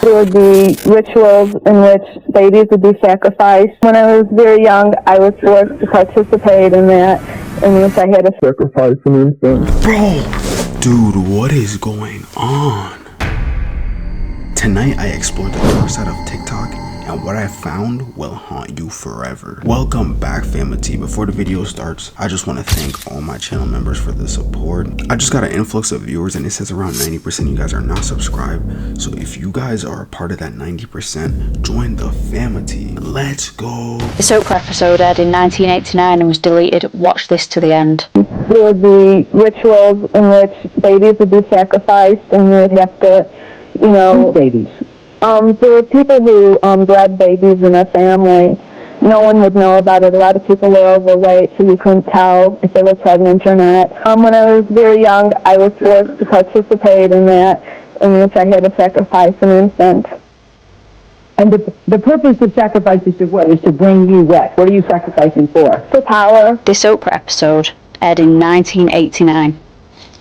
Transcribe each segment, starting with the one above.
There would be rituals in which babies would be sacrificed. When I was very young, I was forced to participate in that, in which I had to sacrifice an infant. Bro, dude, what is going on? Tonight, I explored the dark side of TikTok, and what I found will haunt you forever. Welcome back, family. Before the video starts, I just want to thank all my channel members for the support. I just got an influx of viewers, and it says around 90% of you guys are not subscribed. So if you guys are a part of that 90%, join the family. Let's go. The soap episode aired in 1989 and was deleted. Watch this to the end. There would be rituals in which babies would be sacrificed, and you would have to, you know, babies. There were people who bred babies in a family. No one would know about it. A lot of people were overweight, so you couldn't tell if they were pregnant or not. When I was very young, I was forced to participate in that, in which I had to sacrifice an infant. And the purpose of sacrifice is to what? Is to bring you what? What are you sacrificing for? For power. This soap episode aired in 1989,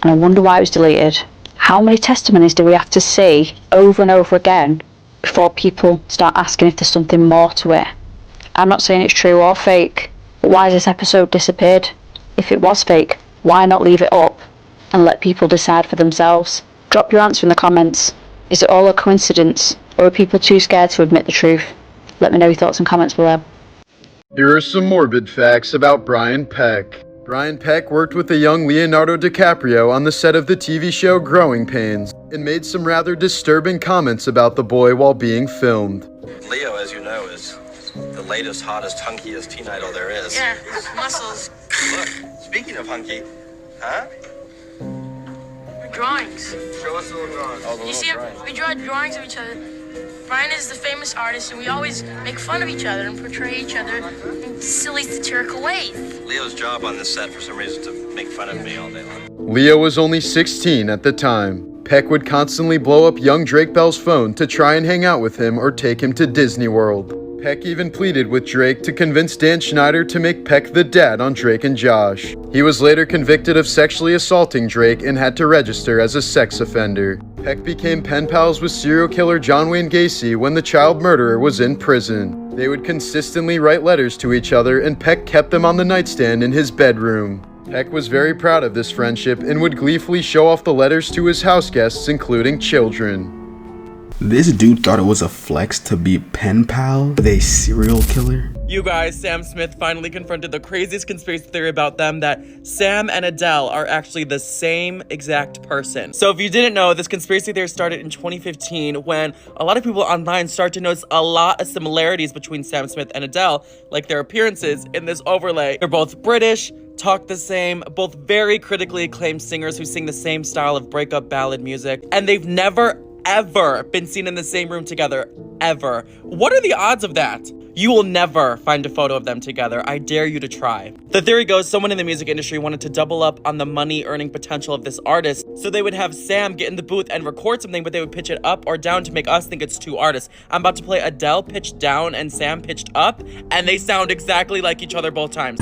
and I wonder why it was deleted. How many testimonies do we have to see over and over again before people start asking if there's something more to it? I'm not saying it's true or fake, but why has this episode disappeared? If it was fake, why not leave it up and let people decide for themselves? Drop your answer in the comments. Is it all a coincidence, or are people too scared to admit the truth? Let me know your thoughts and comments below. Here are some morbid facts about Brian Peck. Brian Peck worked with the young Leonardo DiCaprio on the set of the TV show Growing Pains and made some rather disturbing comments about the boy while being filmed. Leo, as you know, is the latest, hottest, hunkiest teen idol there is. Yeah, muscles. Look, speaking of hunky, huh? Drawings. Show us a little drawing. Oh, the You little see, drawing. we draw drawings of each other. Brian is the famous artist, and we always make fun of each other and portray each other in silly, satirical ways. Leo's job on this set, for some reason, is to make fun of me all day long. Leo was only 16 at the time. Peck would constantly blow up young Drake Bell's phone to try and hang out with him or take him to Disney World. Peck even pleaded with Drake to convince Dan Schneider to make Peck the dad on Drake and Josh. He was later convicted of sexually assaulting Drake and had to register as a sex offender. Peck became pen pals with serial killer John Wayne Gacy when the child murderer was in prison. They would consistently write letters to each other, and Peck kept them on the nightstand in his bedroom. Peck was very proud of this friendship and would gleefully show off the letters to his house guests, including children. This dude thought it was a flex to be pen pal with a serial killer. You guys, Sam Smith finally confronted the craziest conspiracy theory about them, that Sam and Adele are actually the same exact person. So if you didn't know, this conspiracy theory started in 2015 when a lot of people online started to notice a lot of similarities between Sam Smith and Adele, like their appearances in this overlay. They're both British, talk the same, both very critically acclaimed singers who sing the same style of breakup ballad music, and they've never ever been seen in the same room together, ever. What are the odds of that? You will never find a photo of them together. I dare you to try. The theory goes someone in the music industry wanted to double up on the money earning potential of this artist, so they would have Sam get in the booth and record something, but they would pitch it up or down to make us think it's two artists. I'm about to play Adele pitched down and Sam pitched up, and they sound exactly like each other both times.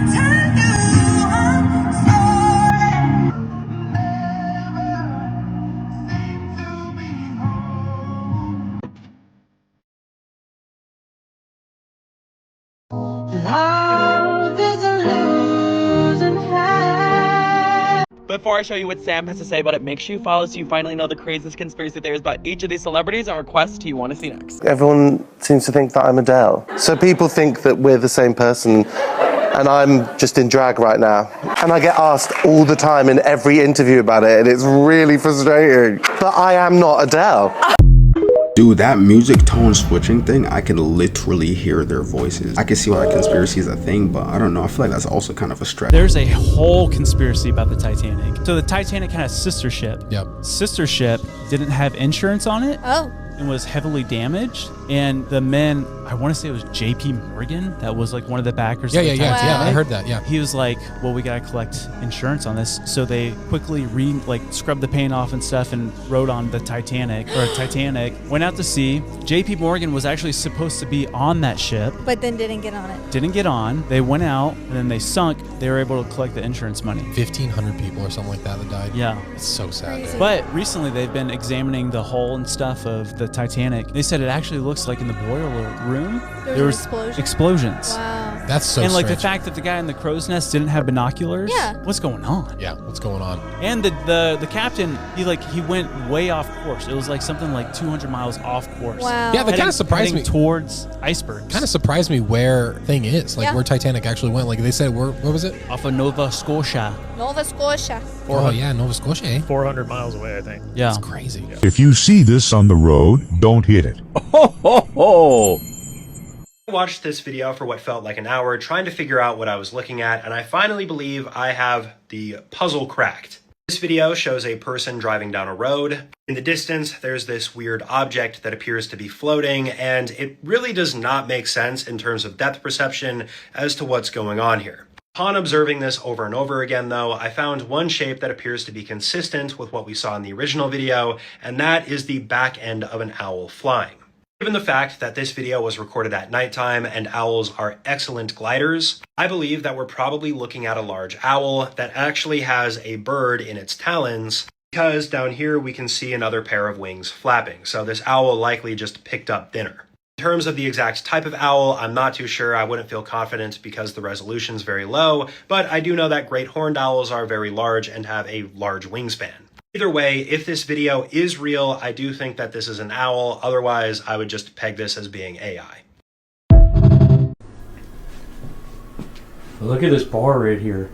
Before I show you what Sam has to say about it, make sure you follow so you finally know the craziest conspiracy theories about each of these celebrities and requests you want to see next. Everyone seems to think that I'm Adele. So people think that we're the same person, and I'm just in drag right now. And I get asked all the time in every interview about it, and it's really frustrating. But I am not Adele. Dude, that music tone switching thing, I can literally hear their voices. I can see why conspiracy is a thing, but I don't know. I feel like that's also kind of a stretch. There's a whole conspiracy about the Titanic. So the Titanic had a sister ship. Yep. Sister ship didn't have insurance on it. Oh. And was heavily damaged. And the men, I want to say it was J.P. Morgan, that was like one of the backers. Yeah, I heard that, yeah. He was like, well, we got to collect insurance on this. So they quickly scrubbed the paint off and stuff and rode on the Titanic, went out to sea. J.P. Morgan was actually supposed to be on that ship. But then didn't get on it. Didn't get on. They went out and then they sunk. They were able to collect the insurance money. 1,500 people or something like that died. Yeah. It's so sad. But recently they've been examining the hull and stuff of the Titanic. They said it actually looks like in the boiler room there was explosions. Wow. That's so And like the strange. fact that the guy in the crow's nest didn't have binoculars. Yeah. What's going on? Yeah, what's going on? And the captain, he went way off course. It was like something like 200 miles off course. Wow. Yeah, that kind of surprised me. Towards icebergs. Kind of surprised me where thing is, like Yeah. where Titanic actually went. Like they said, where was it? Off of Nova Scotia. Nova Scotia. Oh yeah, Nova Scotia. Eh? 400 miles away, I think. Yeah. That's crazy. If you see this on the road, don't hit it. Ho, ho, ho. I watched this video for what felt like an hour trying to figure out what I was looking at, and I finally believe I have the puzzle cracked. This video shows a person driving down a road. In the distance, there's this weird object that appears to be floating, and it really does not make sense in terms of depth perception as to what's going on here. Upon observing this over and over again, though, I found one shape that appears to be consistent with what we saw in the original video, and that is the back end of an owl flying. Given the fact that this video was recorded at nighttime and owls are excellent gliders, I believe that we're probably looking at a large owl that actually has a bird in its talons, because down here we can see another pair of wings flapping, so this owl likely just picked up dinner. In terms of the exact type of owl, I'm not too sure. I wouldn't feel confident because the resolution's very low, but I do know that great horned owls are very large and have a large wingspan. Either way, if this video is real, I do think that this is an owl. Otherwise, I would just peg this as being AI. Look at this bar right here.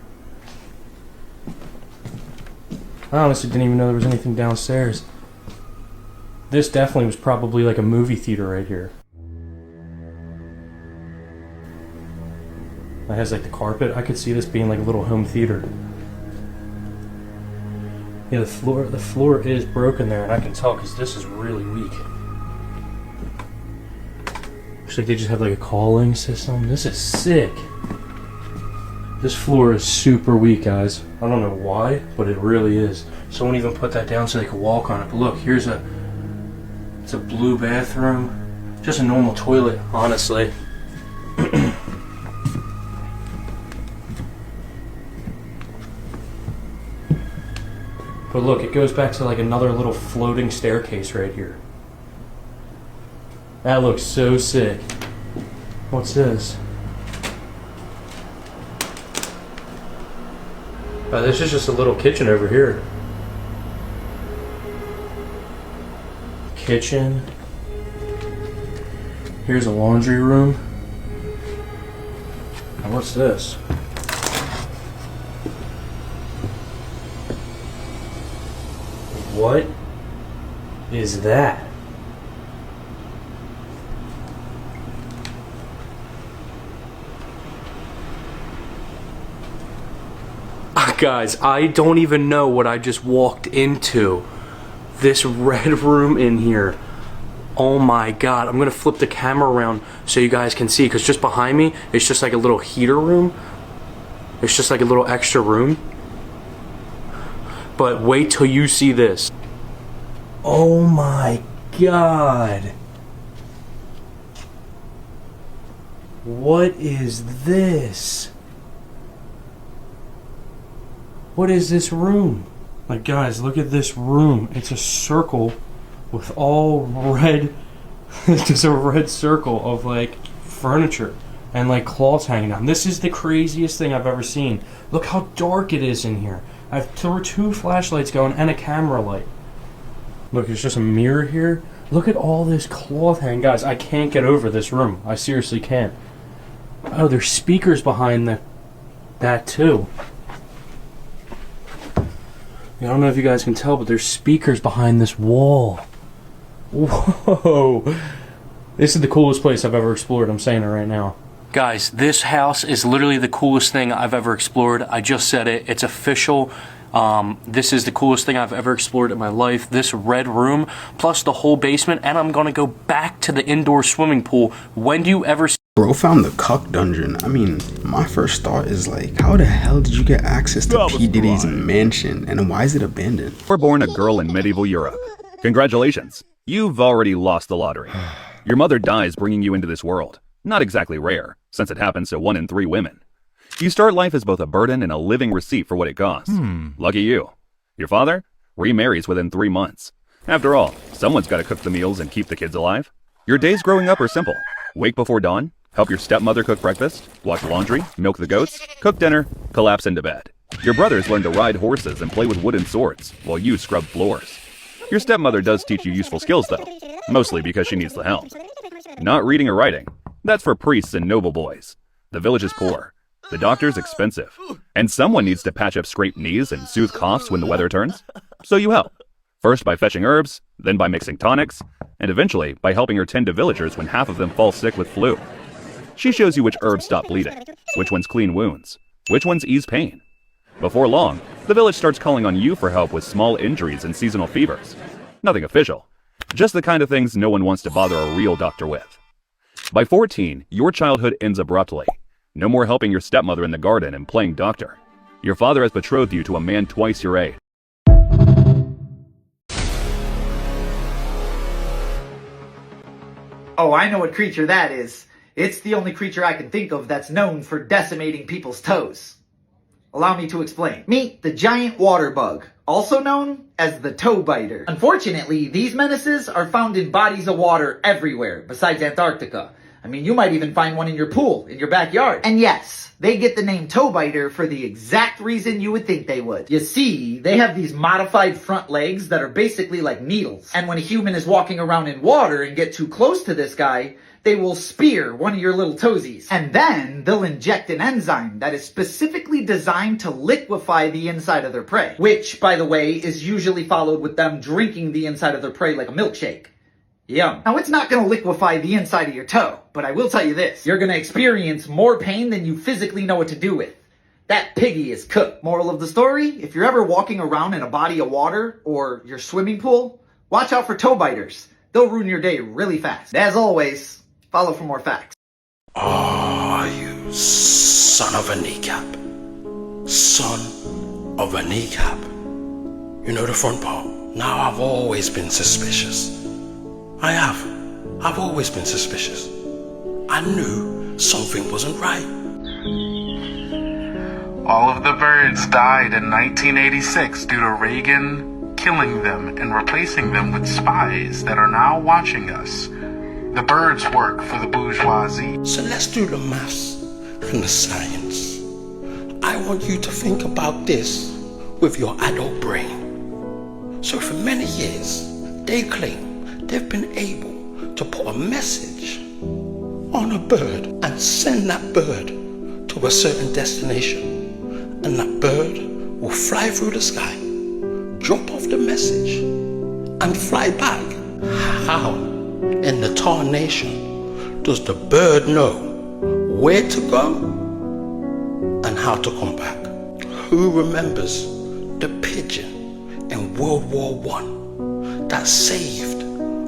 I honestly didn't even know there was anything downstairs. This definitely was probably like a movie theater right here. It has like the carpet. I could see this being like a little home theater. Yeah, the floor is broken there, and I can tell because this is really weak. Looks like they just have like a calling system. This is sick. This floor is super weak, guys. I don't know why, but it really is. Someone even put that down so they could walk on it. But look, it's a blue bathroom. Just a normal toilet, honestly. But look, it goes back to like another little floating staircase right here. That looks so sick. What's this? Oh, this is just a little kitchen over here. Kitchen. Here's a laundry room. And what's this? What is that? Guys, I don't even know what I just walked into. This red room in here. Oh my god. I'm gonna flip the camera around so you guys can see, because just behind me, it's just like a little heater room. It's just like a little extra room. But wait till you see this. Oh my god. What is this? What is this room? Like, guys, look at this room. It's a circle with all red, just a red circle of like furniture and like cloths hanging down. This is the craziest thing I've ever seen. Look how dark it is in here. There were 2 flashlights going and a camera light. Look, there's just a mirror here. Look at all this cloth hanging. Guys, I can't get over this room. I seriously can't. Oh, there's speakers behind that too. I don't know if you guys can tell, but there's speakers behind this wall. Whoa. This is the coolest place I've ever explored. I'm saying it right now. Guys, this house is literally the coolest thing I've ever explored. I just said it. It's official. This is the coolest thing I've ever explored in my life. This red room, plus the whole basement, and I'm gonna go back to the indoor swimming pool. When do you ever... Bro found the cuck dungeon. I mean, my first thought is like, how the hell did you get access to P. Diddy's mansion, and why is it abandoned? We're born a girl in medieval Europe. Congratulations, you've already lost the lottery. Your mother dies bringing you into this world. Not exactly rare, since it happens to 1 in 3 women. You start life as both a burden and a living receipt for what it costs. Lucky you. Your father remarries within 3 months. After all, someone's got to cook the meals and keep the kids alive. Your days growing up are simple. Wake before dawn, help your stepmother cook breakfast, wash laundry, milk the goats, cook dinner, collapse into bed. Your brothers learn to ride horses and play with wooden swords, while you scrub floors. Your stepmother does teach you useful skills though, mostly because she needs the help. Not reading or writing, that's for priests and noble boys. The village is poor, the doctor's expensive, and someone needs to patch up scraped knees and soothe coughs when the weather turns. So you help. First by fetching herbs, then by mixing tonics, and eventually by helping her tend to villagers when half of them fall sick with flu. She shows you which herbs stop bleeding, which ones clean wounds, which ones ease pain. Before long, the village starts calling on you for help with small injuries and seasonal fevers. Nothing official, just the kind of things no one wants to bother a real doctor with. By 14, your childhood ends abruptly. No more helping your stepmother in the garden and playing doctor. Your father has betrothed you to a man twice your age. Oh, I know what creature that is. It's the only creature I can think of that's known for decimating people's toes. Allow me to explain. Meet the giant water bug, also known as the toe biter. Unfortunately, these menaces are found in bodies of water everywhere, besides Antarctica. I mean, you might even find one in your pool, in your backyard. And yes, they get the name toe biter for the exact reason you would think they would. You see, they have these modified front legs that are basically like needles. And when a human is walking around in water and get too close to this guy, they will spear one of your little toesies. And then they'll inject an enzyme that is specifically designed to liquefy the inside of their prey. Which, by the way, is usually followed with them drinking the inside of their prey like a milkshake. Yum. Now, it's not going to liquefy the inside of your toe, but I will tell you this. You're going to experience more pain than you physically know what to do with. That piggy is cooked. Moral of the story, if you're ever walking around in a body of water or your swimming pool, watch out for toe biters. They'll ruin your day really fast. As always, follow for more facts. Oh, you son of a kneecap. Son of a kneecap. You know the front part? Now, I've always been suspicious. I have. I've always been suspicious. I knew something wasn't right. All of the birds died in 1986 due to Reagan killing them and replacing them with spies that are now watching us. The birds work for the bourgeoisie. So let's do the maths and the science. I want you to think about this with your adult brain. So for many years, they claim they've been able to put a message on a bird and send that bird to a certain destination. And that bird will fly through the sky, drop off the message, and fly back. How in the tarnation does the bird know where to go and how to come back? Who remembers the pigeon in World War I that saved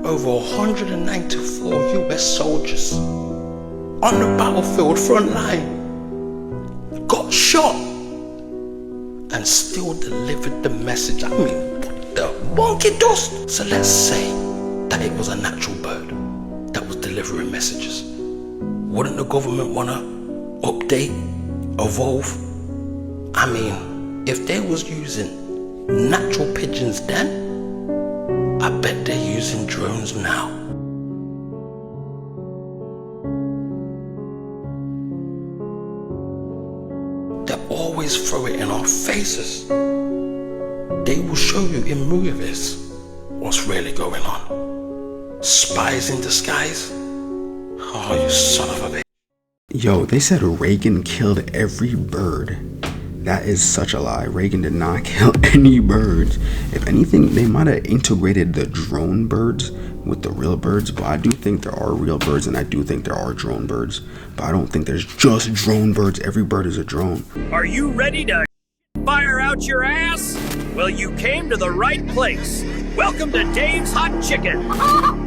over 194 US soldiers on the battlefield front line, got shot, and still delivered the message? I mean, the monkey dust. So let's say that it was a natural bird that was delivering messages. Wouldn't the government want to update, evolve? I mean, if they was using natural pigeons then, I bet they're using drones now. They always throw it in our faces. They will show you in movies what's really going on. Spies in disguise? Oh, you son of a bitch. Yo, they said Reagan killed every bird. That is such a lie. Reagan did not kill any birds. If anything, they might have integrated the drone birds with the real birds, but I do think there are real birds and I do think there are drone birds, but I don't think there's just drone birds. Every bird is a drone. Are you ready to fire out your ass? Well, you came to the right place. Welcome to Dave's Hot Chicken.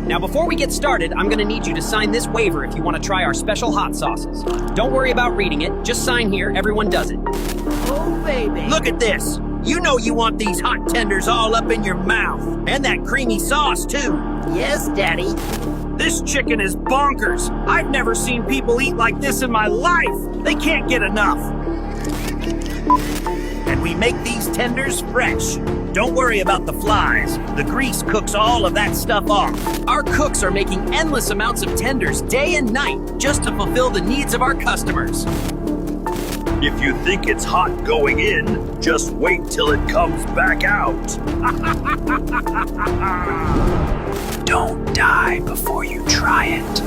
Now, before we get started, I'm gonna need you to sign this waiver if you want to try our special hot sauces. Don't worry about reading it, just sign here, everyone does it. Oh, baby. Look at this. You know you want these hot tenders all up in your mouth. And that creamy sauce, too. Yes, Daddy. This chicken is bonkers. I've never seen people eat like this in my life. They can't get enough. And we make these tenders fresh. Don't worry about the flies. The grease cooks all of that stuff off. Our cooks are making endless amounts of tenders day and night just to fulfill the needs of our customers. If you think it's hot going in, just wait till it comes back out. Don't die before you try it.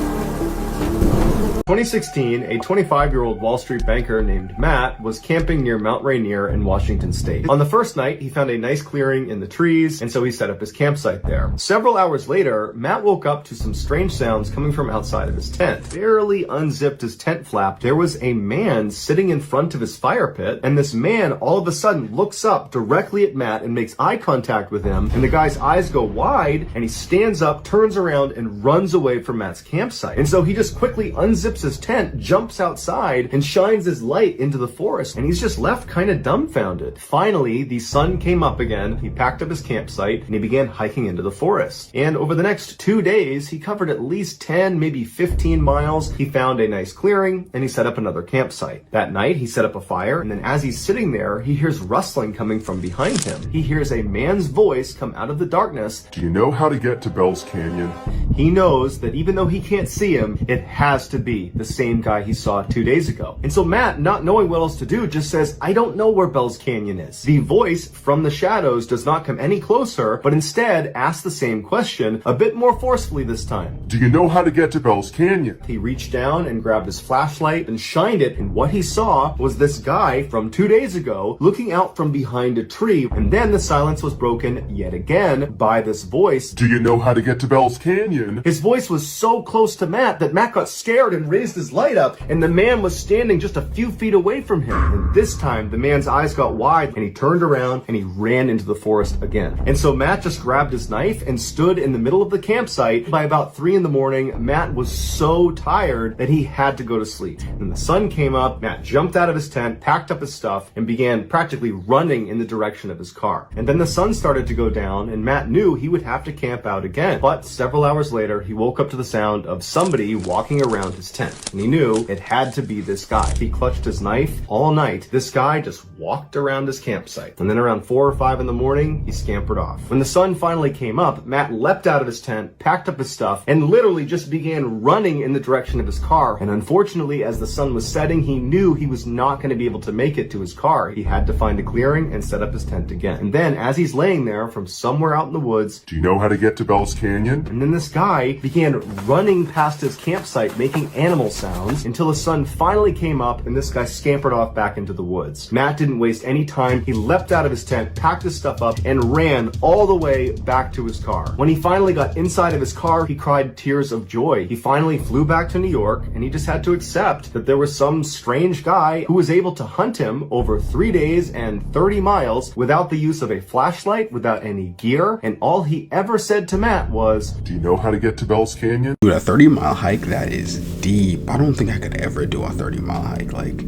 2016, a 25-year-old Wall Street banker named Matt was camping near Mount Rainier in Washington State. On the first night, he found a nice clearing in the trees, and so he set up his campsite there. Several hours later, Matt woke up to some strange sounds coming from outside of his tent. Barely unzipped his tent flap, there was a man sitting in front of his fire pit, and this man all of a sudden looks up directly at Matt and makes eye contact with him, and the guy's eyes go wide, and he stands up, turns around, and runs away from Matt's campsite. And so he just quickly unzips his tent, jumps outside, and shines his light into the forest, and he's just left kind of dumbfounded. Finally, the sun came up again, he packed up his campsite, and he began hiking into the forest. And over the next 2 days, he covered at least 10, maybe 15 miles. He found a nice clearing, and he set up another campsite. That night, he set up a fire, and then as he's sitting there, he hears rustling coming from behind him. He hears a man's voice come out of the darkness. Do you know how to get to Bell's Canyon? He knows that even though he can't see him, it has to be the same guy he saw 2 days ago. And so Matt, not knowing what else to do, just says, I don't know where Bell's Canyon is. The voice from the shadows does not come any closer, but instead asks the same question, a bit more forcefully this time. Do you know how to get to Bell's Canyon? He reached down and grabbed his flashlight and shined it, and what he saw was this guy from 2 days ago looking out from behind a tree, and then the silence was broken yet again by this voice. Do you know how to get to Bell's Canyon? His voice was so close to Matt that Matt got scared and raised his light up, and the man was standing just a few feet away from him. And this time, the man's eyes got wide, and he turned around, and he ran into the forest again. And so Matt just grabbed his knife and stood in the middle of the campsite. By about 3 in the morning, Matt was so tired that he had to go to sleep. And the sun came up, Matt jumped out of his tent, packed up his stuff, and began practically running in the direction of his car. And then the sun started to go down, and Matt knew he would have to camp out again. But several hours later, he woke up to the sound of somebody walking around his tent. And he knew it had to be this guy. He clutched his knife all night. This guy just walked around his campsite. And then around 4 or 5 in the morning, he scampered off. When the sun finally came up, Matt leapt out of his tent, packed up his stuff, and literally just began running in the direction of his car. And unfortunately, as the sun was setting, he knew he was not going to be able to make it to his car. He had to find a clearing and set up his tent again. And then, as he's laying there from somewhere out in the woods, do you know how to get to Bell's Canyon? And then this guy began running past his campsite, making animal sounds, until the sun finally came up and this guy scampered off back into the woods. Matt didn't waste any time. He leapt out of his tent, packed his stuff up, and ran all the way back to his car. When he finally got inside of his car, he cried tears of joy. He finally flew back to New York, and he just had to accept that there was some strange guy who was able to hunt him over 3 days and 30 miles without the use of a flashlight, without any gear, and all he ever said to Matt was, do you know how to get to Bell's Canyon? Dude, a 30-mile hike, that is deep. I don't think I could ever do a 30-mile hike. Like,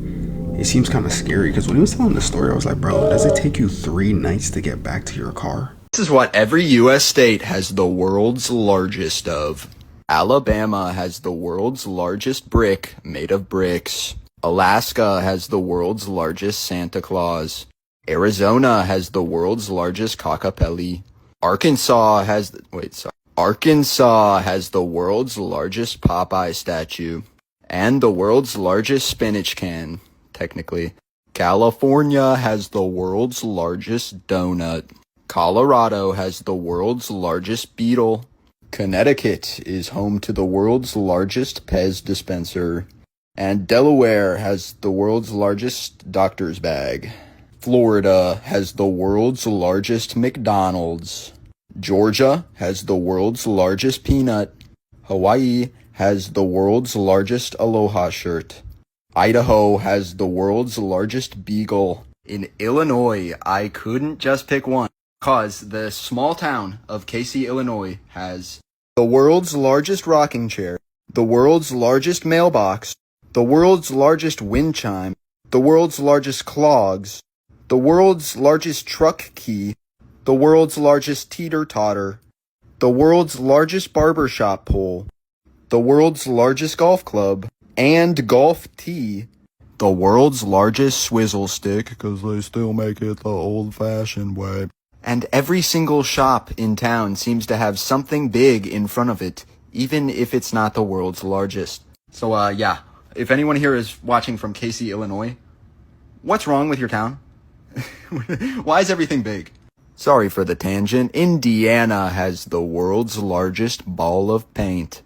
it seems kind of scary, because when he was telling the story, I was like, bro, does it take you 3 nights to get back to your car? This is what every U.S. state has the world's largest of. Alabama has the world's largest brick made of bricks. Alaska has the world's largest Santa Claus. Arizona has the world's largest cockapelli. Arkansas has the world's largest Popeye statue. And the world's largest spinach can, technically. California has the world's largest donut. Colorado has the world's largest beetle. Connecticut is home to the world's largest Pez dispenser. And Delaware has the world's largest doctor's bag. Florida has the world's largest McDonald's. Georgia has the world's largest peanut. Hawaii has the world's largest Aloha shirt. Idaho has the world's largest beagle. In Illinois, I couldn't just pick one, cause the small town of Casey, Illinois has the world's largest rocking chair, the world's largest mailbox, the world's largest wind chime, the world's largest clogs, the world's largest truck key, the world's largest teeter-totter, the world's largest barbershop pole, the world's largest golf club, and golf tee, the world's largest swizzle stick, because they still make it the old-fashioned way, And every single shop in town seems to have something big in front of it, even if it's not the world's largest. So, yeah, if anyone here is watching from Casey, Illinois, what's wrong with your town? Why is everything big? Sorry for the tangent. Indiana has the world's largest ball of paint.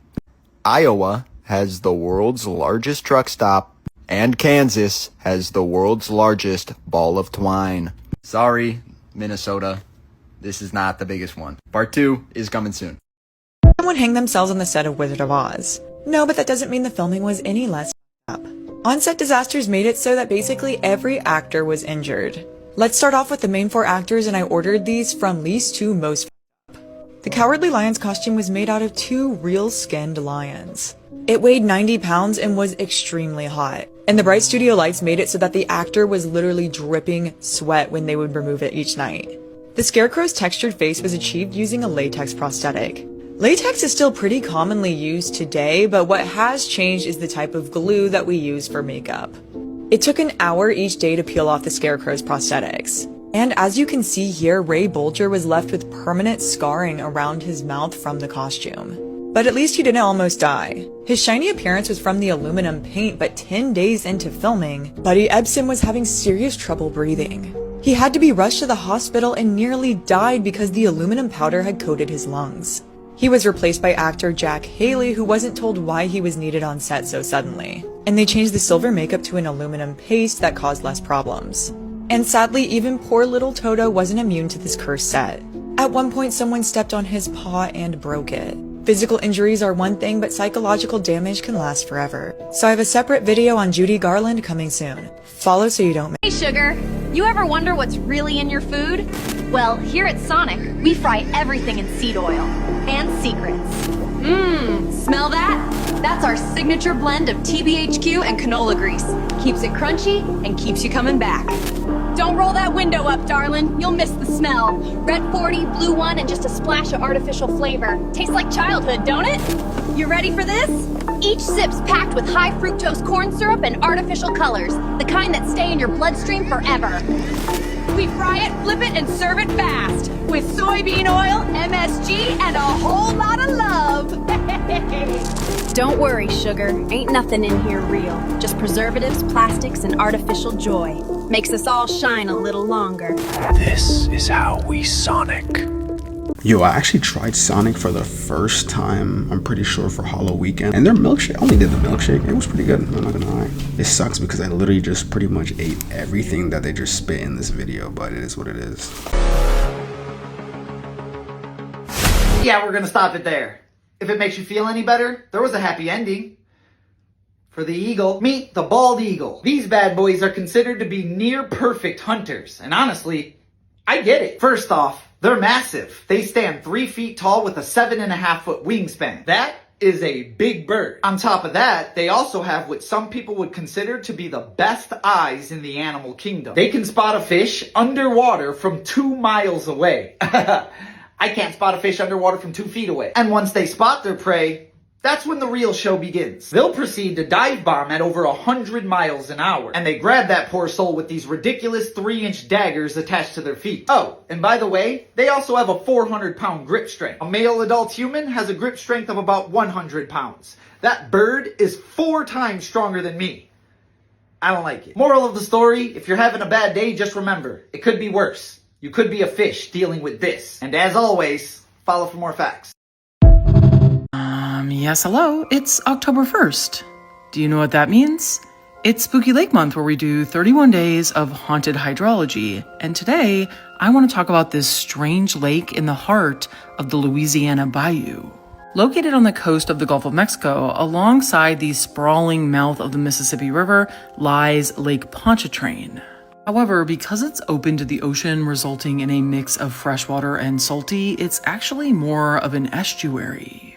Iowa has the world's largest truck stop. And Kansas has the world's largest ball of twine. Sorry, Minnesota. This is not the biggest one. Part 2 is coming soon. Someone hanged themselves on the set of Wizard of Oz. No, but that doesn't mean the filming was any less up. On-set disasters made it so that basically every actor was injured. Let's start off with the main 4 actors, and I ordered these from least to most up. The Cowardly Lion's costume was made out of 2 real skinned lions. It weighed 90 pounds and was extremely hot. And the bright studio lights made it so that the actor was literally dripping sweat when they would remove it each night. The Scarecrow's textured face was achieved using a latex prosthetic. Latex is still pretty commonly used today, but what has changed is the type of glue that we use for makeup. It took an hour each day to peel off the Scarecrow's prosthetics. And as you can see here, Ray Bolger was left with permanent scarring around his mouth from the costume. But at least he didn't almost die. His shiny appearance was from the aluminum paint, but 10 days into filming, Buddy Ebsen was having serious trouble breathing. He had to be rushed to the hospital and nearly died because the aluminum powder had coated his lungs. He was replaced by actor Jack Haley, who wasn't told why he was needed on set so suddenly. And they changed the silver makeup to an aluminum paste that caused less problems. And sadly, even poor little Toto wasn't immune to this cursed set. At one point, someone stepped on his paw and broke it. Physical injuries are one thing, but psychological damage can last forever. So I have a separate video on Judy Garland coming soon. Follow so you don't miss. Hey Sugar, you ever wonder what's really in your food? Well, here at Sonic, we fry everything in seed oil and secrets. Smell that? That's our signature blend of TBHQ and canola grease. Keeps it crunchy and keeps you coming back. Don't roll that window up, darling. You'll miss the smell. Red 40, blue 1, and just a splash of artificial flavor. Tastes like childhood, don't it? You ready for this? Each sip's packed with high fructose corn syrup and artificial colors, the kind that stay in your bloodstream forever. We fry it, flip it, and serve it fast with soybean oil, MSG, and a whole lot of love. Don't worry, Sugar. Ain't nothing in here real. Just preservatives, plastics, and artificial joy. Makes us all shine a little longer. This is how we Sonic. Yo, I actually tried Sonic for the first time, I'm pretty sure for Halloween weekend. And their milkshake, I only did the milkshake. It was pretty good, I'm not gonna lie. It sucks because I literally just pretty much ate everything that they just spit in this video, but it is what it is. Yeah, we're gonna stop it there. If it makes you feel any better, there was a happy ending. For the eagle, meet the bald eagle. These bad boys are considered to be near perfect hunters, and honestly, I get it. First off, they're massive. They stand 3 feet tall with a 7.5-foot wingspan. That is a big bird. On top of that, they also have what some people would consider to be the best eyes in the animal kingdom. They can spot a fish underwater from 2 miles away. I can't spot a fish underwater from 2 feet away. And once they spot their prey, that's when the real show begins. They'll proceed to dive bomb at over 100 miles an hour. And they grab that poor soul with these ridiculous 3-inch daggers attached to their feet. Oh, and by the way, they also have a 400-pound grip strength. A male adult human has a grip strength of about 100 pounds. That bird is 4 times stronger than me. I don't like it. Moral of the story, if you're having a bad day, just remember, it could be worse. You could be a fish dealing with this. And as always, follow for more facts. Yes, hello. It's October 1st. Do you know what that means? It's Spooky Lake Month, where we do 31 days of haunted hydrology. And today, I want to talk about this strange lake in the heart of the Louisiana Bayou. Located on the coast of the Gulf of Mexico, alongside the sprawling mouth of the Mississippi River, lies Lake Pontchartrain. However, because it's open to the ocean, resulting in a mix of freshwater and salty, it's actually more of an estuary.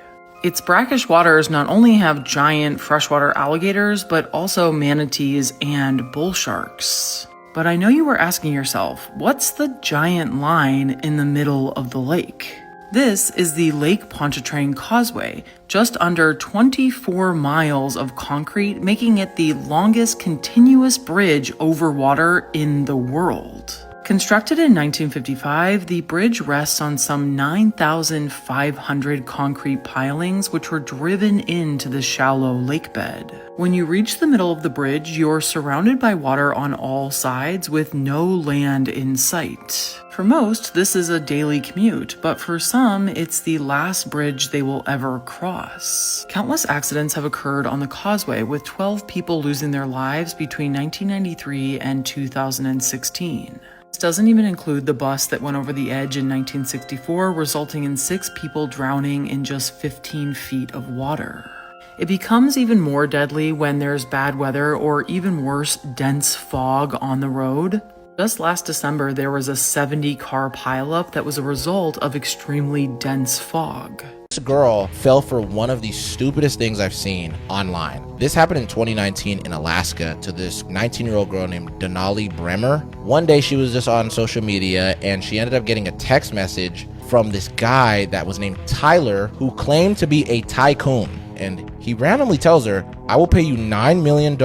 Its brackish waters not only have giant freshwater alligators, but also manatees and bull sharks. But I know you were asking yourself, what's the giant line in the middle of the lake? This is the Lake Pontchartrain Causeway, just under 24 miles of concrete, making it the longest continuous bridge over water in the world. Constructed in 1955, the bridge rests on some 9,500 concrete pilings which were driven into the shallow lake bed. When you reach the middle of the bridge, you're surrounded by water on all sides with no land in sight. For most, this is a daily commute, but for some, it's the last bridge they will ever cross. Countless accidents have occurred on the causeway, with 12 people losing their lives between 1993 and 2016. This doesn't even include the bus that went over the edge in 1964, resulting in 6 people drowning in just 15 feet of water. It becomes even more deadly when there's bad weather or even worse, dense fog on the road. Just last December, there was a 70-car pileup that was a result of extremely dense fog. This girl fell for one of the stupidest things I've seen online. This happened in 2019 in Alaska to this 19-year-old girl named Denali Bremer. One day she was just on social media and she ended up getting a text message from this guy that was named Tyler, who claimed to be a tycoon. And he randomly tells her, I will pay you $9 million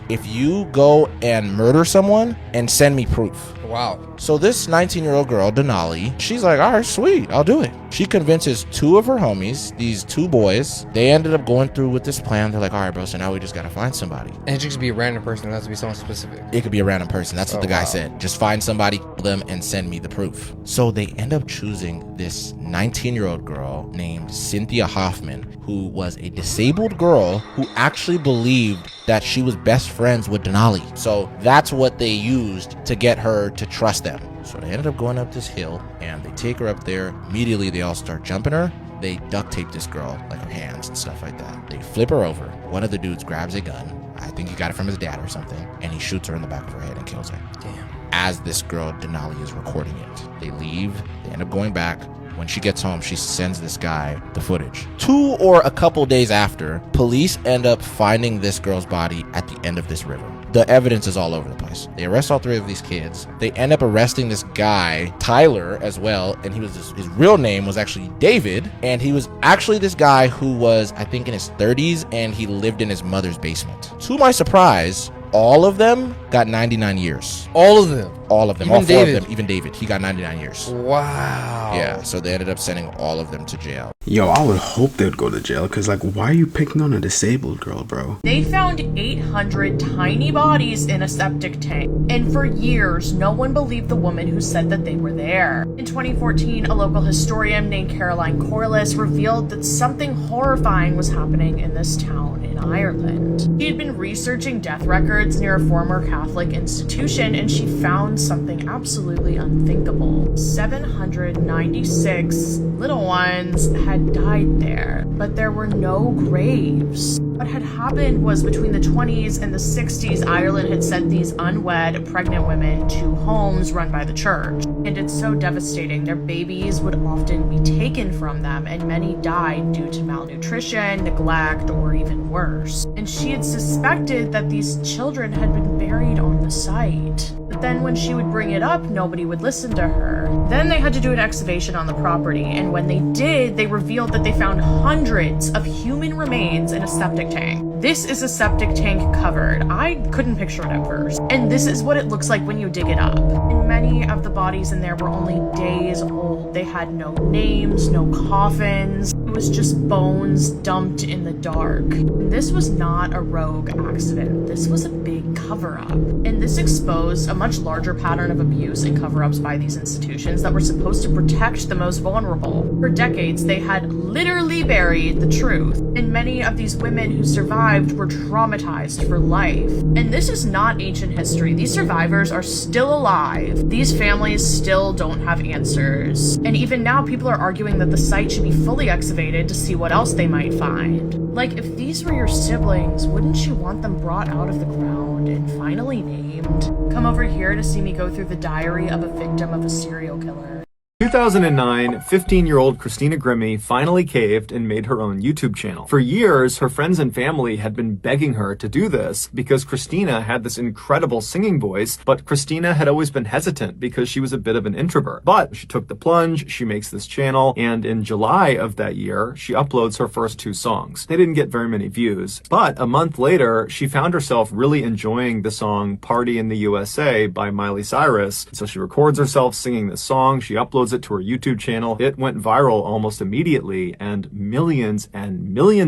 if you go and murder someone and send me proof. Wow. So this 19-year-old girl, Denali, she's like, all right, sweet, I'll do it. She convinces 2 of her homies, these 2 boys. They ended up going through with this plan. They're like, all right, bro, so now we just got to find somebody. And it just be a random person. It has to be someone specific. It could be a random person. That's what the guy said. Just find somebody, kill them, and send me the proof. So they end up choosing this 19-year-old girl named Cynthia Hoffman, who was a disabled girl who actually believed that she was best friends with Denali. So that's what they used to get her to trust them. So they ended up going up this hill and they take her up there. Immediately they all start jumping her. They duct tape this girl, like her hands and stuff like that. They flip her over. One of the dudes grabs a gun. I think he got it from his dad or something. And he shoots her in the back of her head and kills her. Damn. As this girl, Denali, is recording it. They leave. They end up going back. When she gets home, she sends this guy the footage. 2 or a couple days after, police end up finding this girl's body at the end of this river. The evidence is all over the place. They arrest all 3 of these kids. They end up arresting this guy, Tyler, as well. And his real name was actually David. And he was actually this guy who was, I think, in his 30s, and he lived in his mother's basement. To my surprise, all of them got 99 years. All of them? All of them. Even all 4 David? of them. Even David. He got 99 years. Wow. Yeah, so they ended up sending all of them to jail. Yo, I would hope they'd go to jail, because, like, why are you picking on a disabled girl, bro? They found 800 tiny bodies in a septic tank, and for years, no one believed the woman who said that they were there. In 2014, a local historian named Caroline Corliss revealed that something horrifying was happening in this town in Ireland. She had been researching death records near a former Catholic institution, and she found something absolutely unthinkable. 796 little ones had died there, but there were no graves. What had happened was between the 20s and the 60s, Ireland had sent these unwed pregnant women to homes run by the church. And it's so devastating. Their babies would often be taken from them, and many died due to malnutrition, neglect, or even worse. And she had suspected that these children had been buried on the site. But then when she would bring it up, nobody would listen to her. Then they had to do an excavation on the property, and when they did, they revealed that they found hundreds of human remains in a septic tank. This is a septic tank covered. I couldn't picture it at first. And this is what it looks like when you dig it up. And many of the bodies in there were only days old. They had no names, no coffins. It was just bones dumped in the dark. And this was not a rogue accident. This was a big cover-up. And this exposed a much larger pattern of abuse and cover-ups by these institutions that were supposed to protect the most vulnerable. For decades, they had literally buried the truth. And many of these women who survived were traumatized for life. And this is not ancient history. These survivors are still alive. These families still don't have answers. And even now, people are arguing that the site should be fully excavated to see what else they might find. Like, if these were your siblings, wouldn't you want them brought out of the ground and finally named? Come over here to see me go through the diary of a victim of a serial killer. 2009, 15-year-old Christina Grimmie finally caved and made her own YouTube channel. For years, her friends and family had been begging her to do this because Christina had this incredible singing voice, but Christina had always been hesitant because she was a bit of an introvert. But she took the plunge, she makes this channel, and in July of that year, she uploads her first 2 songs. They didn't get very many views, but a month later, she found herself really enjoying the song Party in the USA by Miley Cyrus. So she records herself singing this song, she uploads it to her YouTube channel. It went viral almost immediately, and millions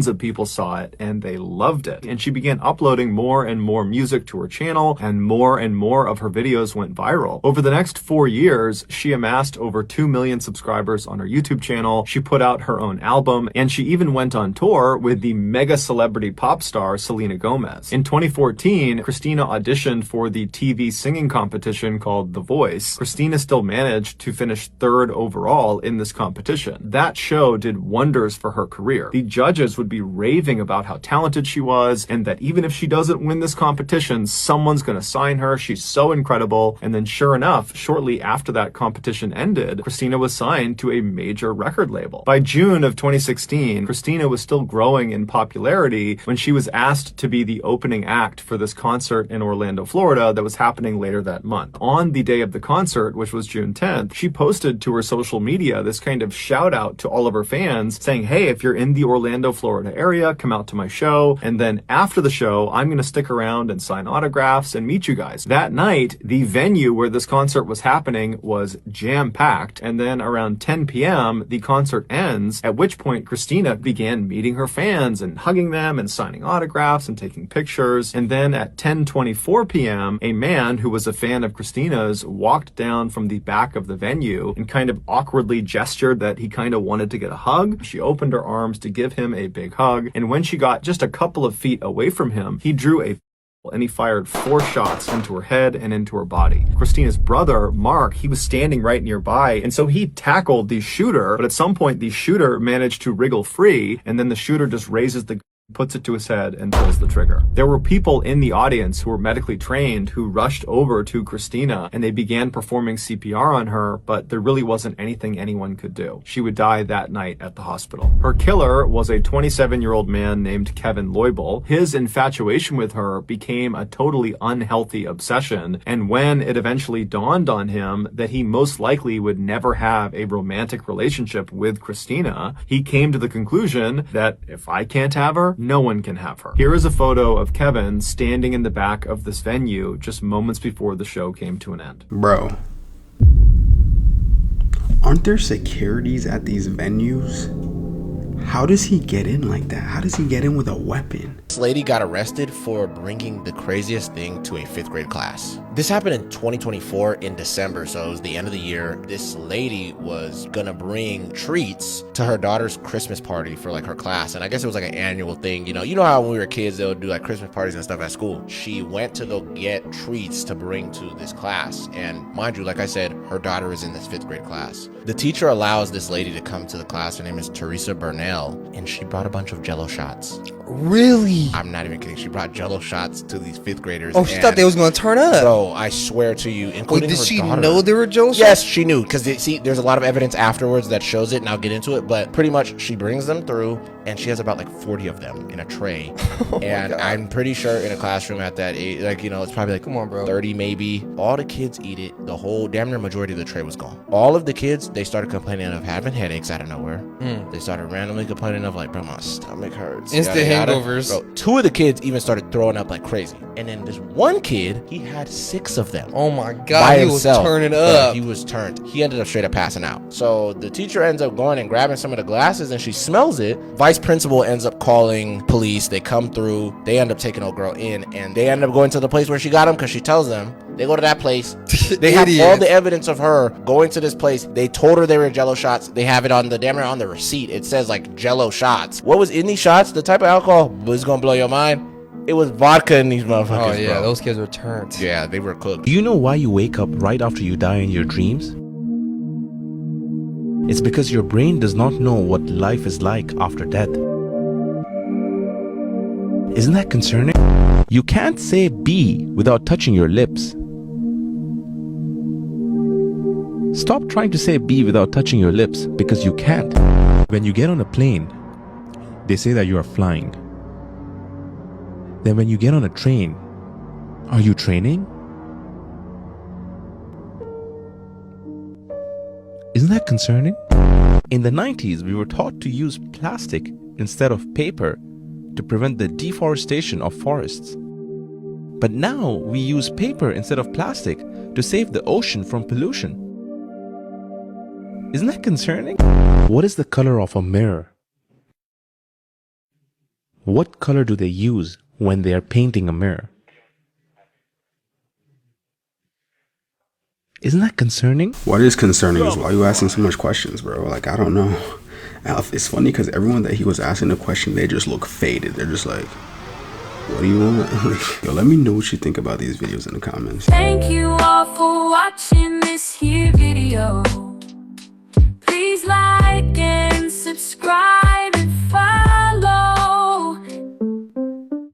of people saw it, and they loved it. And she began uploading more and more music to her channel, and more of her videos went viral. Over the next 4 years, she amassed over 2 million subscribers on her YouTube channel. She put out her own album, and she even went on tour with the mega celebrity pop star Selena Gomez. In 2014, Christina auditioned for the TV singing competition called The Voice. Christina still managed to finish 3rd overall in this competition. That show did wonders for her career. The judges would be raving about how talented she was, and that even if she doesn't win this competition, someone's gonna sign her. She's so incredible. And then sure enough, shortly after that competition ended, Christina was signed to a major record label. By June of 2016, Christina was still growing in popularity when she was asked to be the opening act for this concert in Orlando, Florida that was happening later that month. On the day of the concert, which was June 10th, she posted to her social media this kind of shout out to all of her fans saying, hey, if you're in the Orlando, Florida area, come out to my show. And then after the show, I'm going to stick around and sign autographs and meet you guys. That night, the venue where this concert was happening was jam-packed. And then around 10 p.m., the concert ends, at which point Christina began meeting her fans and hugging them and signing autographs and taking pictures. And then at 10:24 p.m., a man who was a fan of Christina's walked down from the back of the venue and kind of awkwardly gestured that he kind of wanted to get a hug. She opened her arms to give him a big hug. And when she got just a couple of feet away from him, he drew a and he fired 4 shots into her head and into her body. Christina's brother, Mark, he was standing right nearby, and so he tackled the shooter, but at some point the shooter managed to wriggle free, and then the shooter just raises the puts it to his head and pulls the trigger. There were people in the audience who were medically trained who rushed over to Christina and they began performing CPR on her, but there really wasn't anything anyone could do. She would die that night at the hospital. Her killer was a 27-year-old man named Kevin Loibel. His infatuation with her became a totally unhealthy obsession, and when it eventually dawned on him that he most likely would never have a romantic relationship with Christina, he came to the conclusion that if I can't have her, no one can have her. Here is a photo of Kevin standing in the back of this venue just moments before the show came to an end. Bro, aren't there securities at these venues? How does he get in like that? How does he get in with a weapon? This lady got arrested for bringing the craziest thing to a 5th grade class. This happened in 2024 in December, so it was the end of the year. This lady was gonna bring treats to her daughter's Christmas party for like her class, and I guess it was like an annual thing. You know how when we were kids they would do like Christmas parties and stuff at school. She went to go get treats to bring to this class, and mind you, like I said, her daughter is in this 5th grade class. The teacher allows this lady to come to the class. Her name is Teresa Burnell, and she brought a bunch of Jello shots. Really? I'm not even kidding. She brought Jello shots to these 5th graders. Oh, she thought they was gonna turn up. Bro, I swear to you, including Wait, did her she daughter. know there were Jello shots? Yes, she knew, because see, there's a lot of evidence afterwards that shows it, and I'll get into it. But pretty much, she brings them through, and she has about like 40 of them in a tray. And I'm pretty sure in a classroom at that age, like, you know, it's probably like, come on, bro, 30 maybe. All the kids eat it. The whole damn near majority of the tray was gone. All of the kids, they started complaining of having headaches out of nowhere. They started randomly complaining of like, bro, my stomach hurts. Instant hangovers. Bro, 2 of the kids even started throwing up like crazy. And then this one kid, he had 6 of them. Oh my God, he was turning up. Bro, he was turned. He ended up straight up passing out. So the teacher ends up going and grabbing some of the glasses, and she smells it. Vice principal ends up calling police. They come through. They end up taking old girl in, and they end up going to the place where she got him because she tells them. They go to that place. They have all the evidence of her going to this place. They told her they were Jello shots. They have it on the damn near on the receipt. It says like Jello shots. What was in these shots? The type of alcohol was gonna blow your mind. It was vodka in these motherfuckers. Oh yeah, bro. those kids were turned. Yeah, they were cooked. Do you know why you wake up right after you die in your dreams? It's because your brain does not know what life is like after death. Isn't that concerning? You can't say B without touching your lips. Stop trying to say B without touching your lips because you can't. When you get on a plane, they say that you are flying. Then when you get on a train, are you training? Isn't that concerning? In the 90s, we were taught to use plastic instead of paper to prevent the deforestation of forests. But now we use paper instead of plastic to save the ocean from pollution. Isn't that concerning? What is the color of a mirror? What color do they use when they are painting a mirror? Isn't that concerning? What is concerning is why you asking so much questions, bro. Like, I don't know. It's funny because everyone that he was asking the question, they just look faded. They're just like, what do you want? Like, yo, let me know what you think about these videos in the comments. Thank you all for watching this here video.